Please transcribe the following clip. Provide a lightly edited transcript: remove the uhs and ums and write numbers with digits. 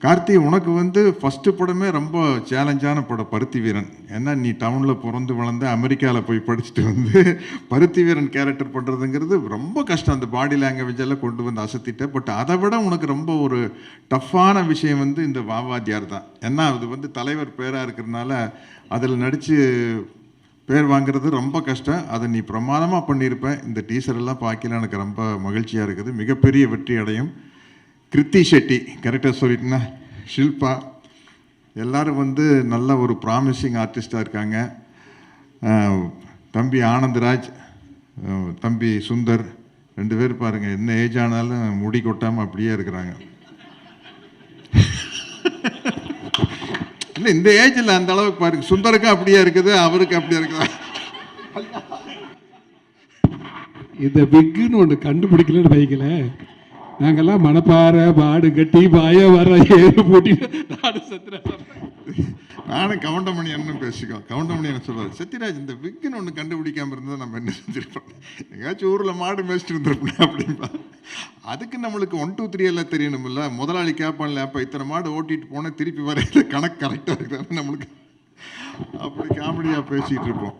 கார்த்தி, உனக்கு வந்து ஃபஸ்ட்டு படமே ரொம்ப சேலஞ்சான படம் பருத்தி வீரன். ஏன்னா நீ டவுனில் பிறந்து வளர்ந்து அமெரிக்காவில் போய் படிச்சுட்டு வந்து பருத்தி வீரன் கேரக்டர் பண்ணுறதுங்கிறது ரொம்ப கஷ்டம். அந்த பாடி லாங்குவேஜ் எல்லாம் கொண்டு வந்து அசத்திட்ட. பட் அதை விட உனக்கு ரொம்ப ஒரு டஃப்பான விஷயம் வந்து இந்த வாவாத்தியார் தான். ஏன்னா அது வந்து தலைவர் பேராக இருக்கிறதுனால அதில் நடித்து பேர் வாங்குறது ரொம்ப கஷ்டம். அதை நீ பிரமாதமாக பண்ணியிருப்பேன். இந்த டீசர் எல்லாம் பார்க்கல, எனக்கு ரொம்ப மகிழ்ச்சியாக இருக்குது. மிகப்பெரிய வெற்றி அடையும். கிருத்தி ஷெட்டி கரெக்டாக சொல்லிட்டுனா, ஷில்பா எல்லோரும் வந்து நல்ல ஒரு ப்ராமிசிங் ஆர்டிஸ்டாக இருக்காங்க. தம்பி ஆனந்தராஜ், தம்பி சுந்தர், 2 பேர் பாருங்கள், என்ன ஏஜ் ஆனாலும் முடி கொட்டாமல் அப்படியே இருக்கிறாங்க. இல்லை, இந்த ஏஜில் அந்த அளவுக்கு பாருங்க. சுந்தருக்கும் அப்படியே இருக்குது, அவருக்கு அப்படியே இருக்குது. இந்த பிக்குன்னு ஒன்று கண்டுபிடிக்கலன்னு வைக்கல, நாங்கெல்லாம் மணப்பாறை பாடு கட்டி பாய வர ஏறு போட்டி நாடு சத்யராஜ். நானும் கவுண்டமணி என்ன பேசிக்கோ. கவுண்டமணி என்ன சொல்றாரு, சத்யராஜ் இந்த விக்குன்னு ஒன்று கண்டுபிடிக்காம இருந்தால் நம்ம என்ன செஞ்சிருப்போம், எங்கேயாச்சும் ஊரில் மாடு மேய்ச்சிட்டு இருந்திருப்போம் அப்படின்பா. அதுக்கு நம்மளுக்கு 1 2 3 எல்லாம் தெரியணும்ல. முதலாளி கேட்பான்ல, அப்போ இத்தனை மாடு ஓட்டிட்டு போனால் திருப்பி வரையில கணக்கு கரெக்டாக இருக்குதான்னு நம்மளுக்கு அப்படி காமெடியாக பேசிகிட்டு இருப்போம்.